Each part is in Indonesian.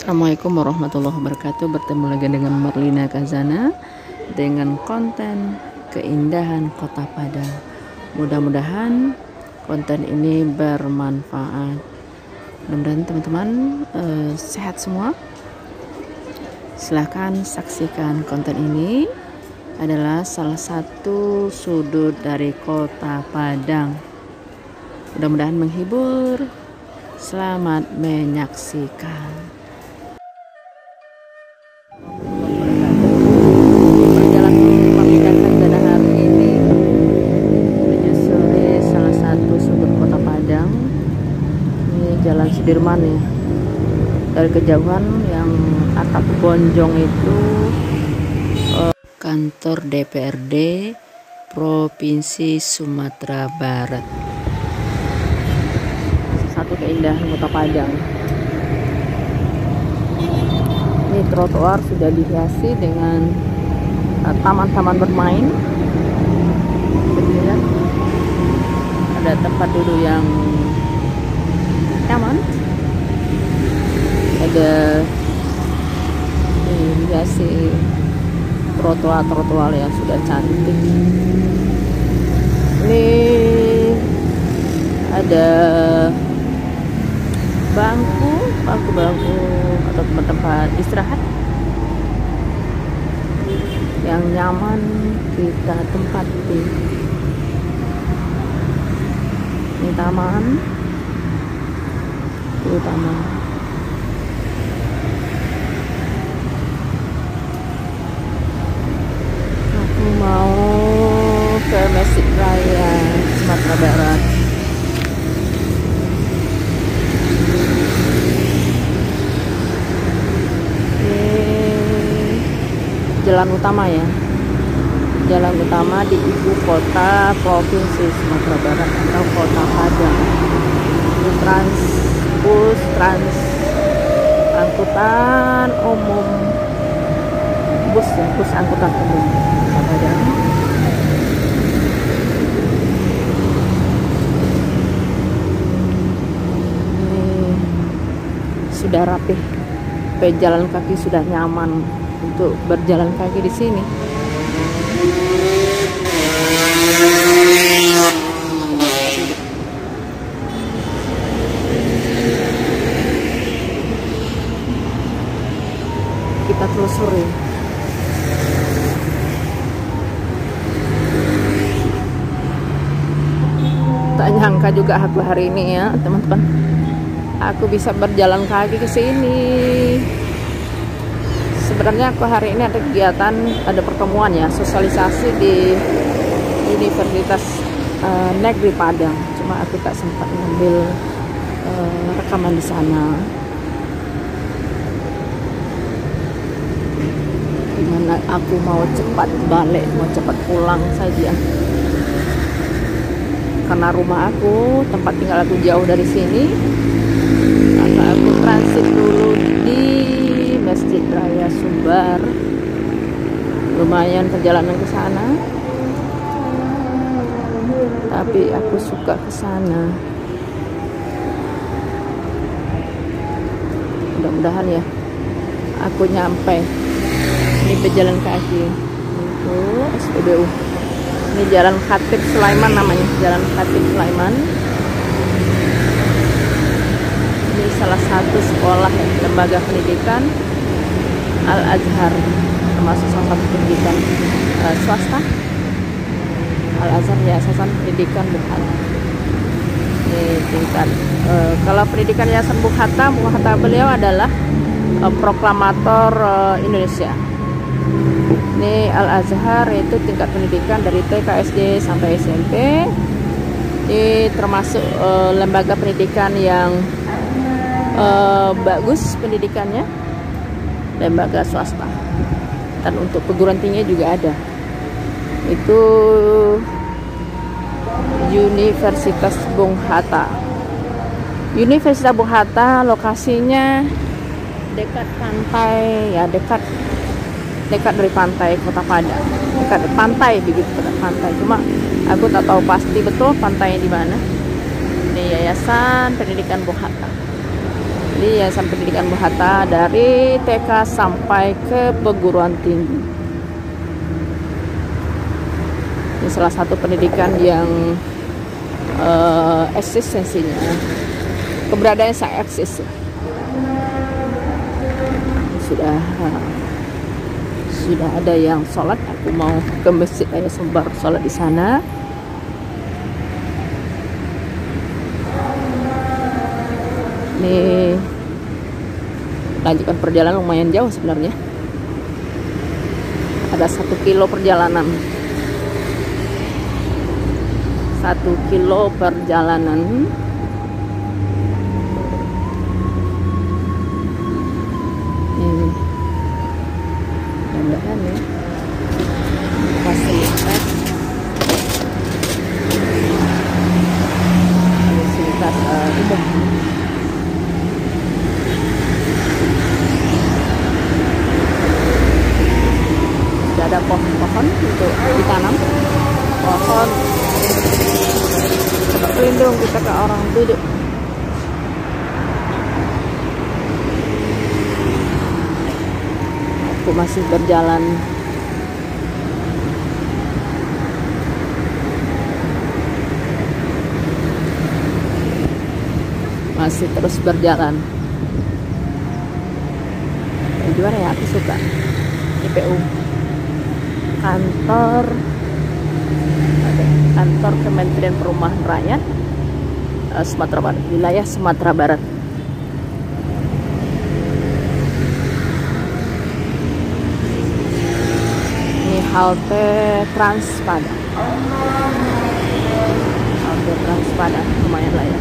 Assalamualaikum warahmatullahi wabarakatuh. Bertemu lagi dengan Marlina Kazana dengan konten keindahan Kota Padang. Mudah-mudahan konten ini bermanfaat. Mudah-mudahan teman-teman sehat semua. Silahkan saksikan konten ini. Adalah salah satu sudut dari Kota Padang. Mudah-mudahan menghibur. Selamat menyaksikan. Perjalanan memindahkan dana hari ini menyusuri salah satu sudut Kota Padang. Ini Jalan Sudirman ya. Dari kejauhan yang atap gonjong itu kantor DPRD Provinsi Sumatera Barat. Satu keindahan Kota Padang. Ini trotoar sudah dihiasi dengan taman-taman bermain. Kemudian ada tempat duduk yang nyaman. Ada dihiasi trotoar yang sudah cantik. Ini ada bangku atau tempat istirahat yang nyaman kita tempati. Ini taman, utama. Aku mau ke Masjid Raya Sumatera Barat. Jalan utama ya, jalan utama di ibu kota Provinsi Sumatera Barat atau Kota Padang. Ini bus trans angkutan umum, bus angkutan umum Kota Padang. Ini sudah rapih, pejalan kaki sudah nyaman untuk berjalan kaki di sini. Kita telusuri. Tak nyangka juga aku hari ini ya, teman-teman. Aku bisa berjalan kaki ke sini. Sebenarnya aku hari ini ada kegiatan, ada pertemuan ya, sosialisasi di Universitas Negeri Padang. Cuma aku tak sempat ngambil rekaman di sana. Dimana aku mau cepat balik, mau cepat pulang saja. Karena rumah aku, tempat tinggal aku jauh dari sini. Maka aku transit dulu di Masjid Raya Sumbar. Lumayan perjalanan ke sana, tapi aku suka ke sana. Mudah-mudahan ya aku nyampe. Ini pejalan kaki itu SPBU. Ini Jalan Khatib Sulaiman namanya, Jalan Khatib Sulaiman. Ini salah satu sekolah lembaga pendidikan Al-Azhar, termasuk salah satu pendidikan swasta. Al-Azhar Yayasan Pendidikan Bung Hatta. Ini tingkat kalau pendidikan Yayasan Bung Hatta beliau adalah proklamator Indonesia. Ini Al-Azhar itu tingkat pendidikan dari TK, SD sampai SMP. Ini termasuk lembaga pendidikan yang bagus pendidikannya, lembaga swasta, dan untuk perguruan tinggi juga ada. Itu Universitas Bung Hatta. Universitas Bung Hatta lokasinya dekat pantai ya, dekat dari pantai Kota Padang, dekat pantai begitu, dekat pantai. Cuma aku tak tahu pasti betul pantainya di mana. Ini Yayasan Pendidikan Bung Hatta. Ini Yayasan Pendidikan Bung Hatta dari TK sampai ke perguruan tinggi. Ini salah satu pendidikan yang eksistensinya, keberadaannya sangat eksis. Sudah ada yang sholat. Aku mau ke masjid Ayah Sumbar sholat di sana. Ini lanjutkan perjalanan lumayan jauh sebenarnya. Ada 1 kilo perjalanan. 1 kilo perjalanan. Ini mudah-mudahan ya fasilitas umum. Sudah ada pohon-pohon untuk ditanam, pohon pelindung kita ke orang duduk. Aku masih berjalan terus berjalan. Gimana ya, aku suka IPU, kantor Kementerian Perumahan Rakyat Sumatera Barat, wilayah Sumatera Barat. Ini halte Transpadang. Halte Transpadang lumayan lah ya.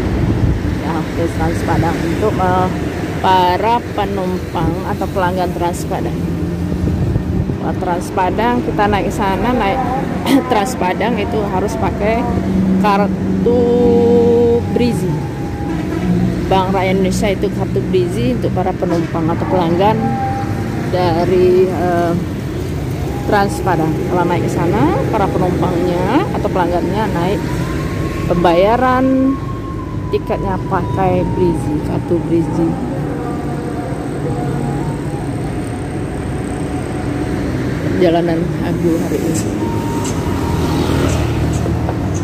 Halte Transpadang untuk para penumpang atau pelanggan Transpadang. Kalau Transpadang kita naik ke sana, naik Transpadang itu harus pakai kartu Brizi. Bank Rakyat Indonesia itu kartu Brizi untuk para penumpang atau pelanggan dari Transpadang. Kalau naik ke sana, para penumpangnya atau pelanggannya naik, pembayaran tiketnya pakai Brizi, kartu Brizi. Perjalanan aku hari ini.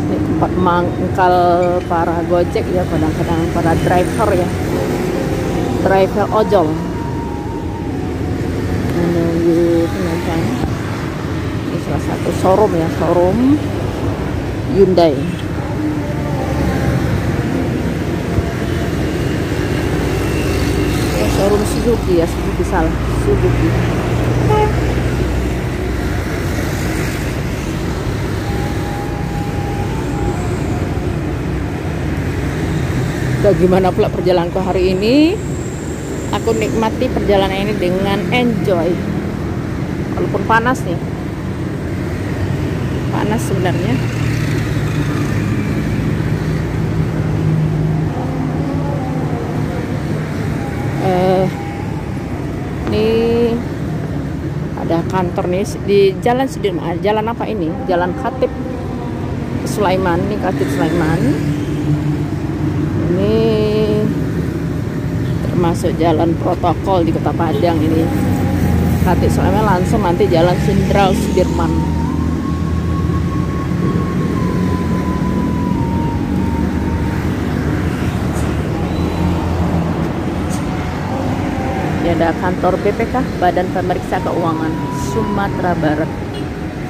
Ini tempat mangkal para Gojek ya, kadang-kadang para driver ya, driver ojol menunggu penumpang. Ini salah satu showroom ya, showroom Hyundai. Showroom Suzuki ya, Suzuki salah, Suzuki. Bagaimana pula perjalananku hari ini? Aku nikmati perjalanan ini dengan enjoy. Walaupun panas nih, panas sebenarnya. Ini ada kantor nih di Jalan Sudirman. Jalan apa ini? Jalan Khatib Sulaiman. Ini Khatib Sulaiman. Ini termasuk jalan protokol di Kota Padang ini. Khatib Sulaiman langsung nanti Jalan Jenderal Sudirman. Ini ada kantor BPK, Badan Pemeriksa Keuangan Sumatera Barat,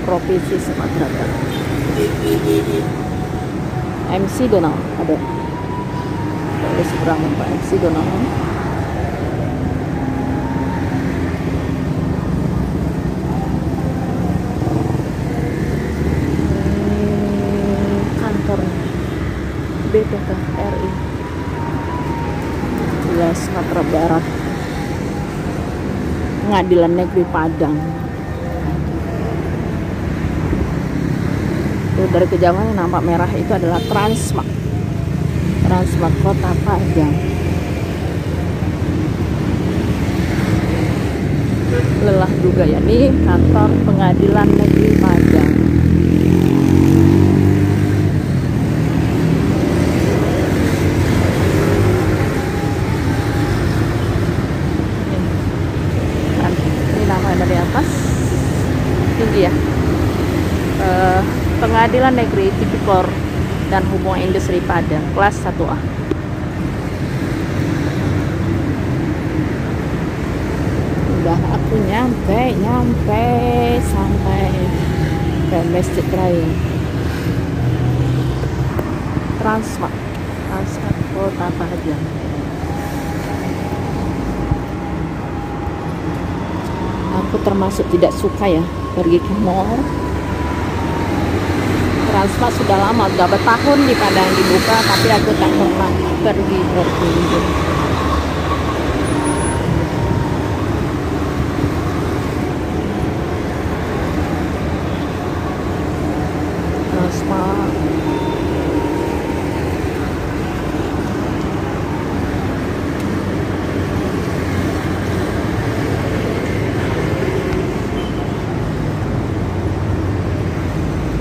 Provinsi Sumatera Barat. MC Donald ada. Di seberang Pak MC Donald. Kantor BPK RI wilayah Sumatera Barat, Pengadilan Negeri Padang. Itu dari kejauhan yang nampak merah itu adalah Transmart Kota Padang. Lelah juga ya, nih kantor Pengadilan Negeri Padang. Pengadilan Negeri Tipikor dan Hubungan Industri Padang kelas 1A. Udah aku nyampe sampai ke Masjid Raya. Transmart Kota Padang. Aku termasuk tidak suka ya pergi ke mall. Transmart sudah lama, sudah bertahun di Padang dibuka, tapi aku tak pernah pergi berkunjung. Transmart.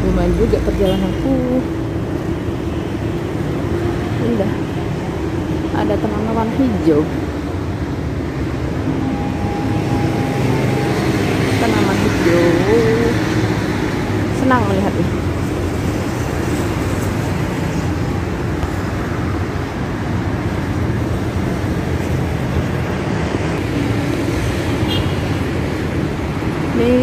Lumayan juga perjalananku. Indah. Ada tanaman hijau. Tanaman hijau. Senang melihatnya. Ini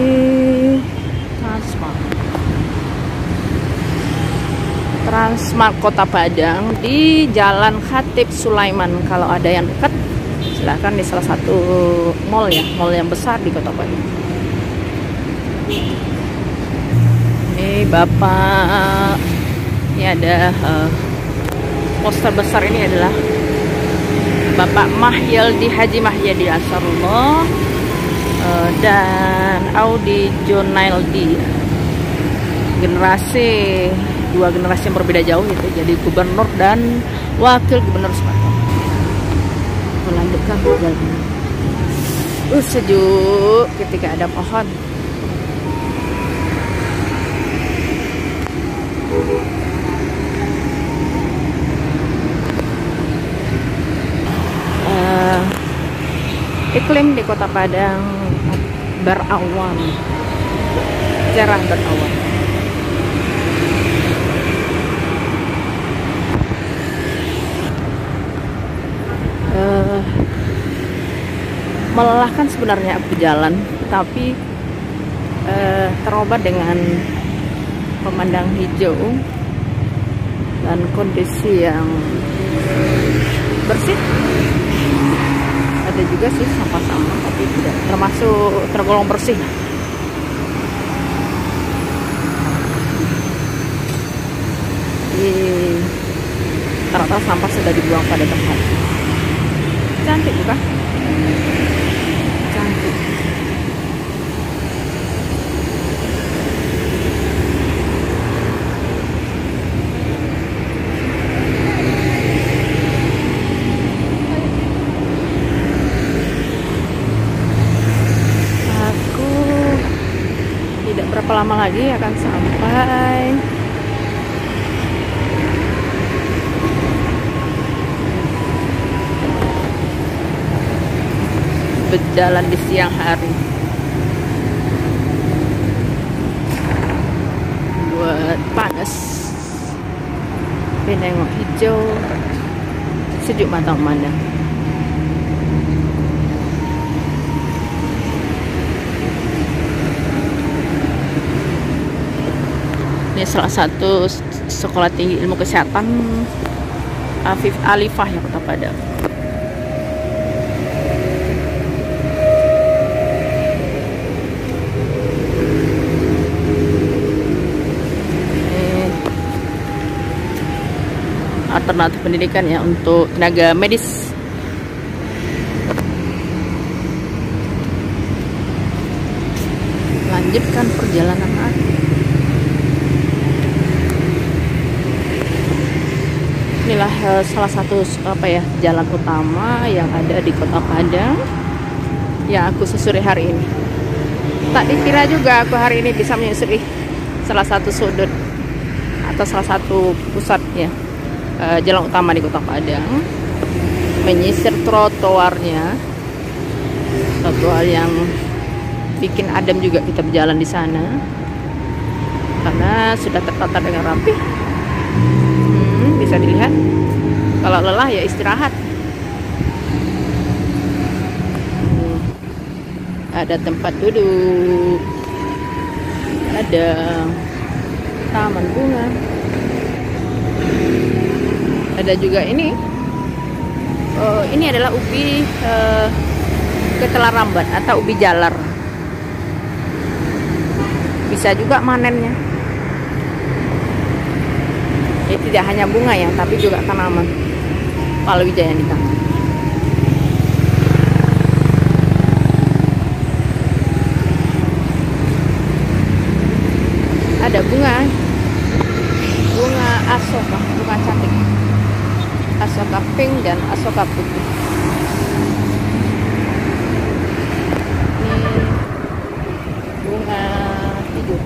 Transmart Kota Padang di Jalan Khatib Sulaiman. Kalau ada yang dekat, silahkan di salah satu mall ya, mall yang besar di Kota Padang. Ini Bapak, ini ada poster besar, ini adalah Bapak Mahyildi Haji Mahyildi Ansarullah dan Audi Jonaildi. Dua generasi yang berbeda jauh itu, jadi gubernur dan wakil gubernur Sumatera. Melanjutkan perjalanan. Sejuk ketika ada pohon. Iklim di Kota Padang berawan, cerah berawan. Melelahkan sebenarnya aku jalan, tapi terobat dengan pemandang hijau dan kondisi yang bersih. Ada juga sih sampah-sampah, tapi tidak tergolong bersih. Rata-rata sampah sudah dibuang pada tempat. Cantik bukan? Cantik. Aku tidak berapa lama lagi akan sampai berjalan di siang hari buat panas, nengok hijau, sejuk mata memandang. Ini salah satu sekolah tinggi ilmu kesehatan Afif Alifah yang Kota Padang. Alternatif pendidikan ya untuk tenaga medis. Lanjutkan perjalanan lagi. Inilah salah satu jalan utama yang ada di Kota Padang yang aku susuri hari ini. Tak dikira juga aku hari ini bisa menyusuri salah satu sudut atau salah satu pusat ya, jalan utama di Kota Padang, menyisir trotoarnya, suatu hal yang bikin adem juga kita berjalan di sana. karena sudah tertata dengan rapi. Bisa dilihat. Kalau lelah ya istirahat. Ada tempat duduk, ada taman bunga, ada juga ini. Ini adalah ubi ketela rambat atau ubi jalar. Bisa juga manennya. Ya, tidak hanya bunga ya, tapi juga tanaman palawija yang ditanam. Ada bunga asoka, bunga cantik, asoka pink dan asoka putih. Ini bunga tidur.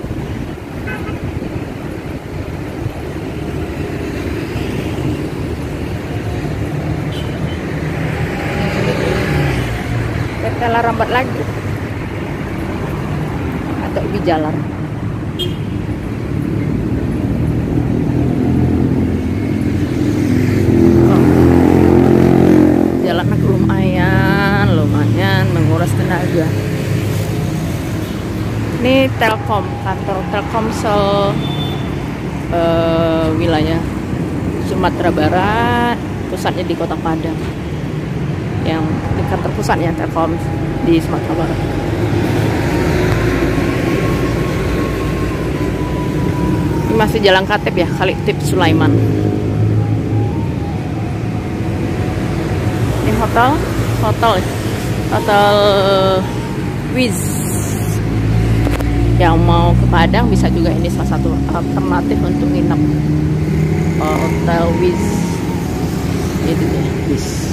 Ketela rambat lagi atau ubi jalar. Jalannya lumayan menguras tenaga. Ini Telkom, kantor Telkomsel wilayah Sumatera Barat, pusatnya di Kota Padang. Yang di kantor pusatnya Telkom di Sumatera Barat. Ini masih Jalan Katib ya, Kalitip Sulaiman. Ini hotel Wiz. Yang mau ke Padang bisa juga, ini salah satu alternatif untuk nginep. Hotel Wiz. Itu dia, Wiz.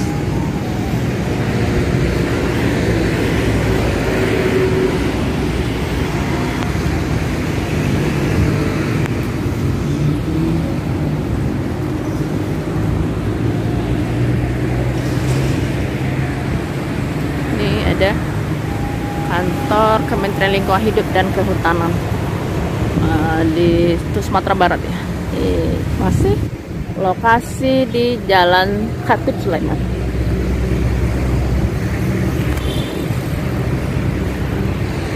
Ada kantor Kementerian Lingkungan Hidup dan Kehutanan di Sumatera Barat ya. Masih lokasi di Jalan Katib Sulaiman.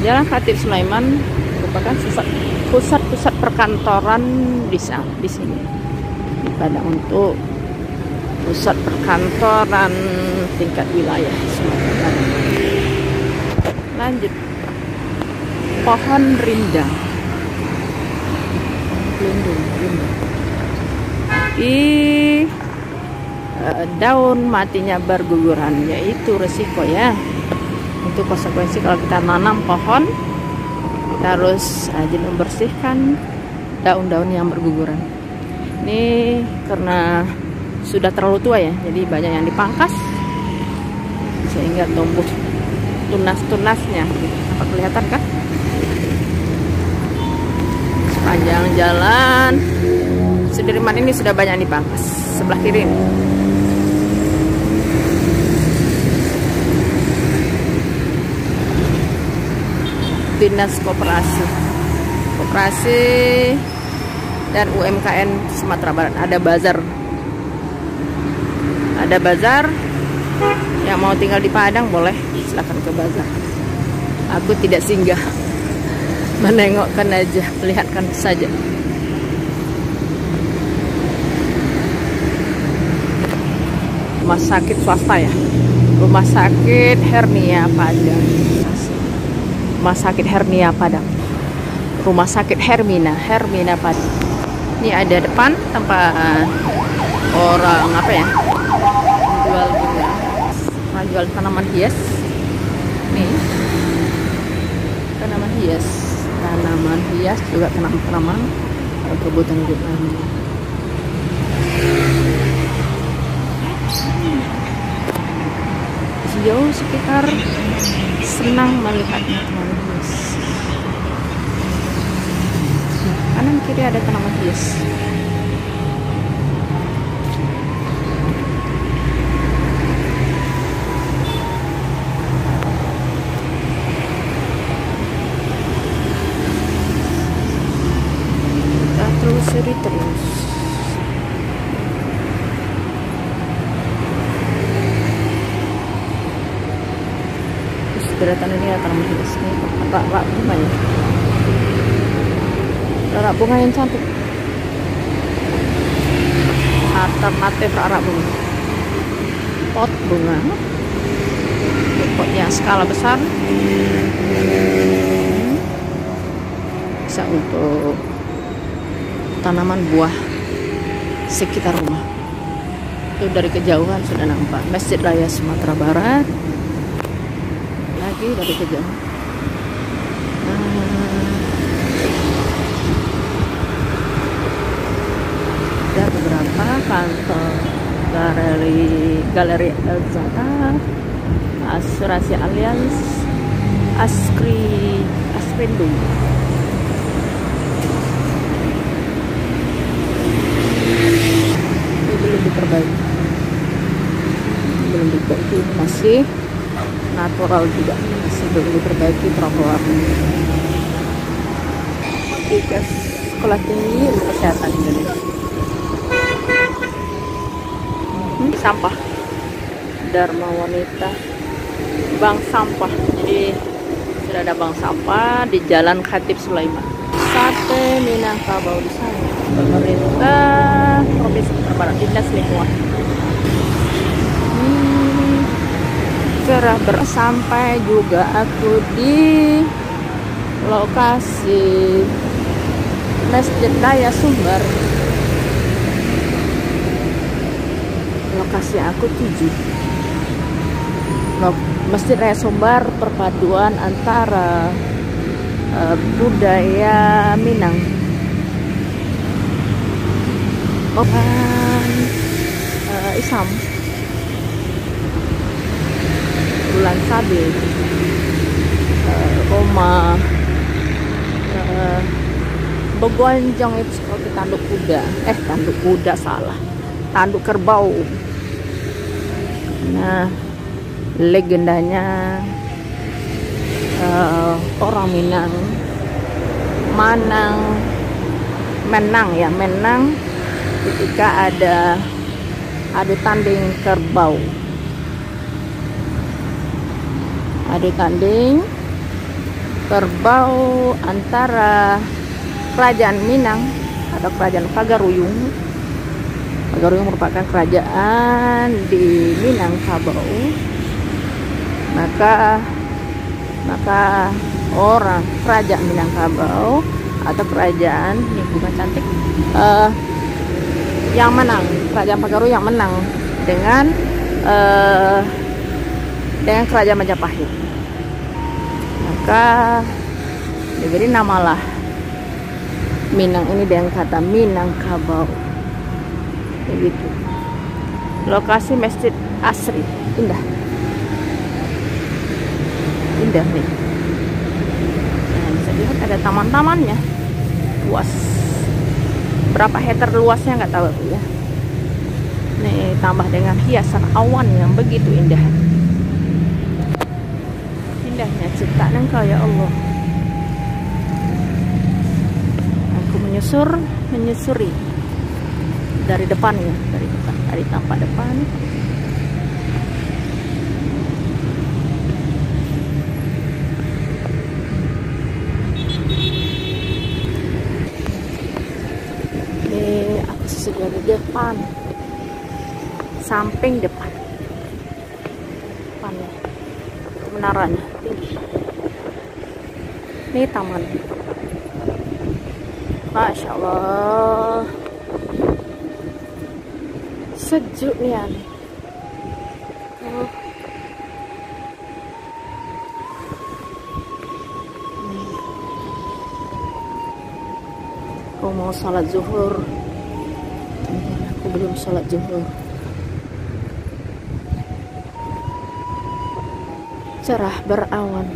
Jalan Katib Sulaiman merupakan pusat perkantoran di sini di Padang, untuk pusat perkantoran tingkat wilayah Sumatera Barat. Lanjut, pohon rindang, lindung. Daun matinya berguguran, yaitu resiko ya. Itu konsekuensi kalau kita nanam pohon, kita harus rajin membersihkan daun-daun yang berguguran. Ini karena sudah terlalu tua ya, jadi banyak yang dipangkas sehingga tumbuh tunas-tunasnya gitu. Apa kelihatan kan? Sepanjang jalan Sudirman ini sudah banyak yang dipangkas. Sebelah kiri ini. Dinas Koperasi dan UMKM Sumatera Barat. Ada bazar. Yang mau tinggal di Padang boleh silakan ke bazar. Aku tidak singgah, menengokkan aja, melihatkan saja. Rumah sakit swasta ya, Rumah Sakit Hernia Padang, Rumah Sakit Hernia Padang, Rumah Sakit Hermina Padang. Ini ada depan tempat orang apa ya, jual bunga, jual tanaman hias. Nih, tanaman hias juga tanaman kebutuhan hidup lainnya. Sejauh sekitar senang melihatnya tanaman hias. Kanan kiri ada tanaman hias. deretan ini akan menghias nih rak bunga ya, rak bunga yang cantik, alternatif rak bunga, pot bunga, pot yang skala besar, bisa untuk tanaman buah sekitar rumah. Itu dari kejauhan sudah nampak Masjid Raya Sumatera Barat. Lagi dari kejauhan. Ada beberapa kantor galeri Al-Zahra, Asuransi Allianz, Askrindo. Ini belum diperbaiki. Belum diperbaiki, masih natural juga, masih belum diperbaiki trotoarnya. Tiga Sekolah Tinggi Ilmu Kesehatan Indonesia. Sampah Dharma Wanita, bank sampah. Jadi sudah ada bank sampah di Jalan Khatib Sulaiman. Sate Minangkabau di sana. Pemerintah Provinsi Sumatera Barat, Dinas Lingkungan. Cerah bersampai juga aku di lokasi Masjid Raya Sumber. Lokasi aku tuju Masjid Raya Sumber, perpaduan antara budaya Minang, Islam, bulan sabit, Roma, begonjong itu seperti tanduk kuda, tanduk kerbau. Nah, legendanya orang Minang menang ketika ada tanding kerbau, antara kerajaan Minang atau kerajaan Pagaruyung. Pagaruyung merupakan kerajaan di Minangkabau. Maka orang kerajaan Minangkabau atau kerajaan ini bukan cantik yang menang, kerajaan Pagaruyung yang menang dengan kerajaan Majapahit. Maka diberi namalah Minang ini dengan kata Minangkabau. Begitu. Lokasi Masjid Asri, indah nih. Nah, bisa lihat ada taman-tamannya, luas. Berapa hektar luasnya nggak tahu aku ya. Nih tambah dengan hiasan awan yang begitu indah. Indahnya ciptaan Engkau ya Allah. Aku menyusuri dari depannya, dari tampak depan. Ini aku sudah di depan, samping depan, menaranya tinggi. Ini taman, Masya Allah. Sejuk nih ya. Aku mau sholat zuhur. Aku belum sholat zuhur. Cerah berawan.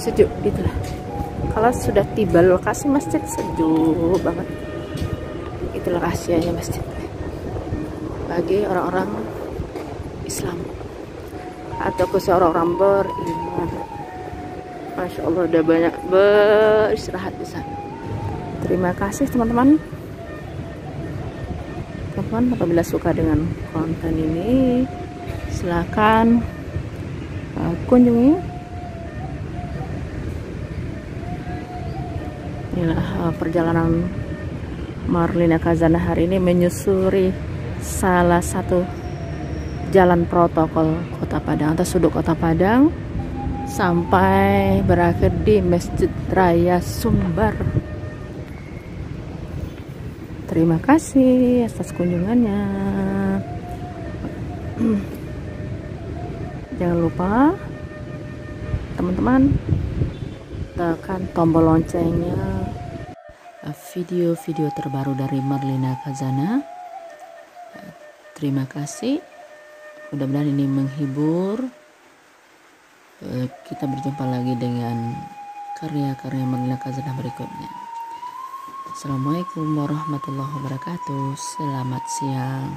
Sejuk itulah. Kalau sudah tiba lokasi masjid, sejuk banget. Itulah rahasianya masjid bagi orang-orang Islam atau khusus orang-orang beriman. Masya Allah, udah banyak beristirahat di sana. Terima kasih teman-teman. teman-teman. Apabila suka dengan konten ini, silakan kunjungi. Inilah perjalanan Marlina Khazanah hari ini menyusuri salah satu jalan protokol Kota Padang atau sudut Kota Padang sampai berakhir di Masjid Raya Sumbar. Terima kasih atas kunjungannya. Jangan lupa teman-teman tekan tombol loncengnya. Video-video terbaru dari Marlina Khazanah. Terima kasih. Mudah-mudahan ini menghibur. Kita berjumpa lagi dengan karya-karya Marlina Khazanah berikutnya. Assalamualaikum warahmatullahi wabarakatuh. Selamat siang.